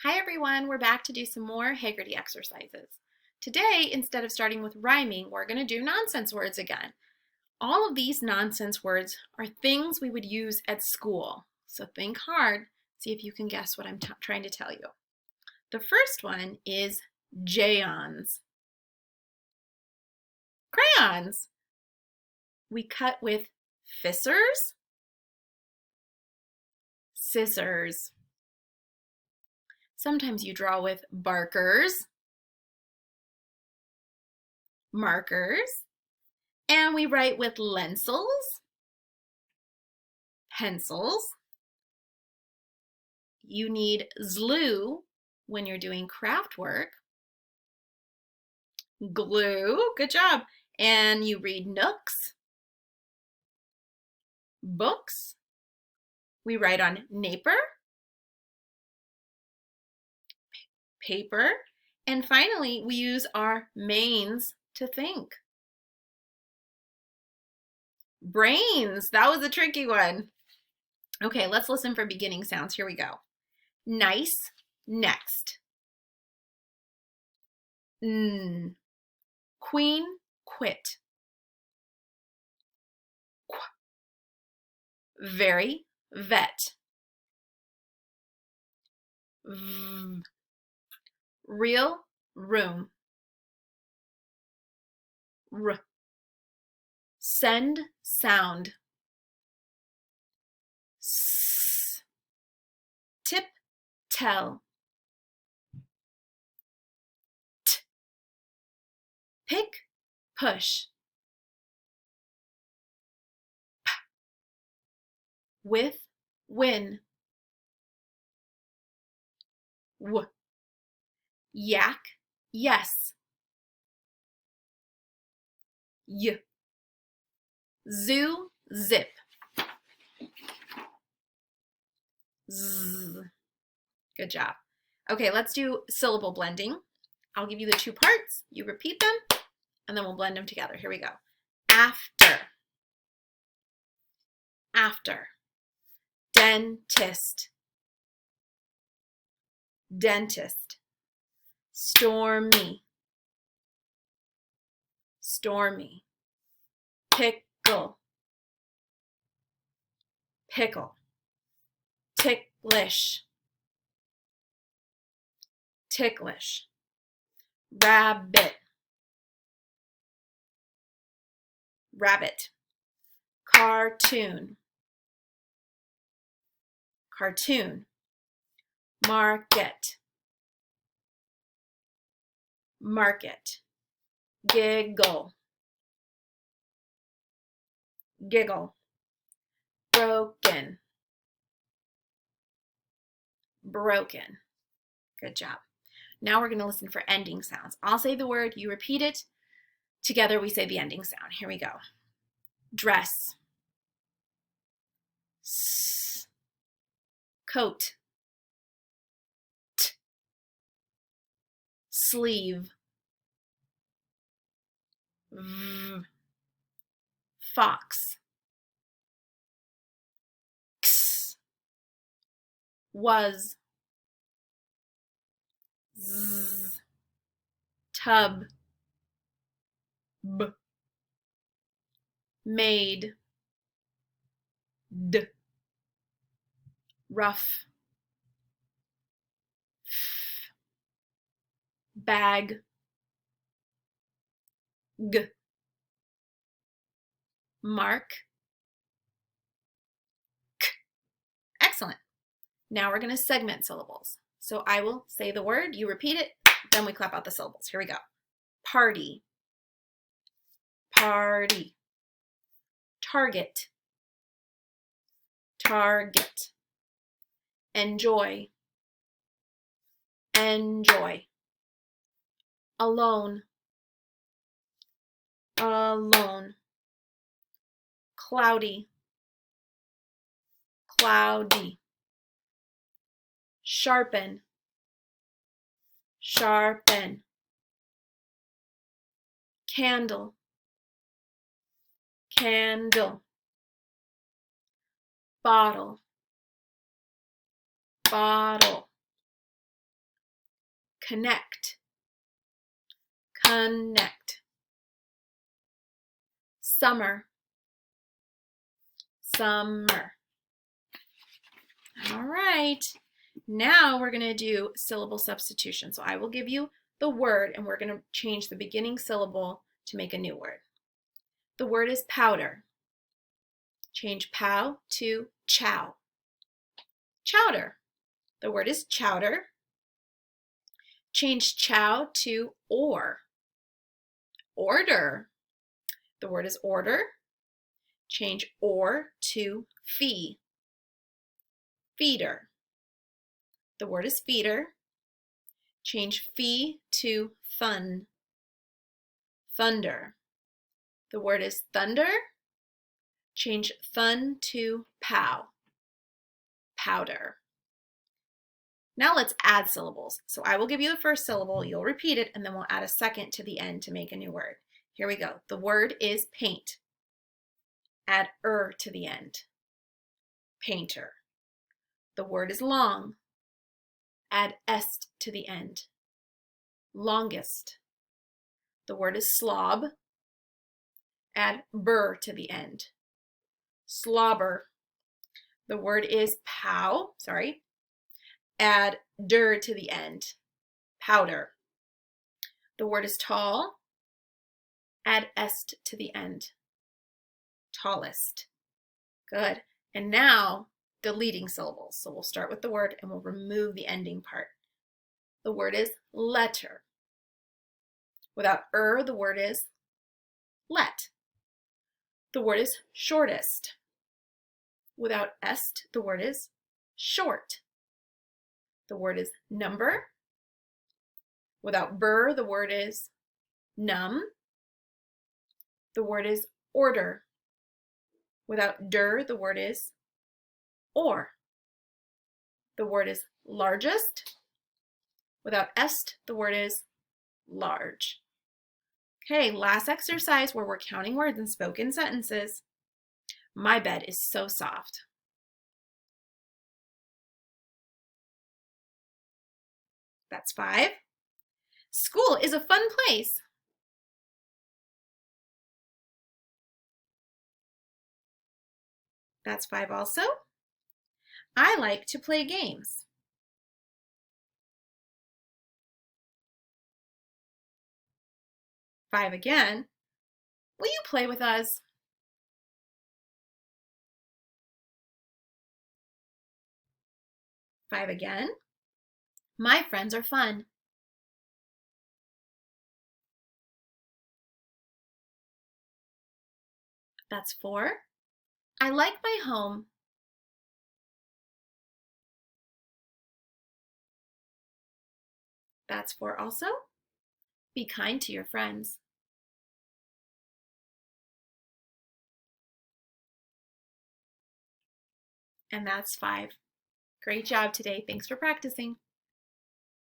Hi everyone, we're back to do some more Heggerty exercises. Today, instead of starting with rhyming, we're going to do nonsense words again. All of these nonsense words are things we would use at school. So think hard, see if you can guess what I'm trying to tell you. The first one is crayons. Crayons. We cut with scissors, scissors. Sometimes you draw with barkers, markers, and we write with pencils, pencils. You need glue when you're doing craft work. Glue, good job. And you read nooks, books. We write on naper, paper. And finally, we use our mains to think. Brains, that was a tricky one. Okay, let's listen for beginning sounds. Here we go. Nice, next. Queen, quit. Very, vet. Real, room. Send, sound. Tip, tell. Pick, push. With, win. Yak, yes. Zoo, zip. Z. Good job. Okay, let's do syllable blending. I'll give you the two parts. You repeat them, and then we'll blend them together. Here we go. After. After. Dentist. Dentist. Stormy. Stormy. Pickle. Pickle. Ticklish. Ticklish. Rabbit. Rabbit. Cartoon. Cartoon. Market. Market. Giggle. Giggle. Broken. Broken. Good job. Now we're going to listen for ending sounds. I'll say the word, you repeat it. Together we say the ending sound. Here we go. Dress. S. Coat. T. Sleeve. V. Fox. X. Was. Z. Tub. B. Made. D. Rough. F. Bag. G. Mark. K. Excellent. Now we're going to segment syllables. So I will say the word, you repeat it, then we clap out the syllables. Here we go. Party. Party. Target. Target. Enjoy. Enjoy. Alone. Alone. Cloudy. Cloudy. Sharpen. Sharpen. Candle. Candle. Bottle. Bottle. connect, connect. Summer, summer. All right, now we're going to do syllable substitution. So I will give you the word and we're going to change the beginning syllable to make a new word. The word is powder. Change pow to chow. Chowder. The word is chowder. Change chow to or. Order. The word is order. Change or to fee. Feeder. The word is feeder. Change fee to fun. Thunder. The word is thunder. Change thun to pow. Powder. Now let's add syllables. So I will give you the first syllable, you'll repeat it, and then we'll add a second to the end to make a new word. Here we go. The word is paint. Add to the end. Painter. The word is long. Add est to the end. Longest. The word is slob. Add to the end. Slobber. The word is add to the end. Powder. The word is tall. Add est to the end. Tallest. Good. And now deleting syllables. So we'll start with the word and we'll remove the ending part. The word is letter. Without the word is let. The word is shortest. Without est, the word is short. The word is number. Without the word is num. The word is order. Without the word is or. The word is largest. Without est, the word is large. Okay, last exercise where we're counting words in spoken sentences. My bed is so soft. That's 5. School is a fun place. That's 5 also. I like to play games. 5 again. Will you play with us? 5 again. My friends are fun. That's 4. I like my home. That's 4 also. Be kind to your friends. And that's 5. Great job today. Thanks for practicing.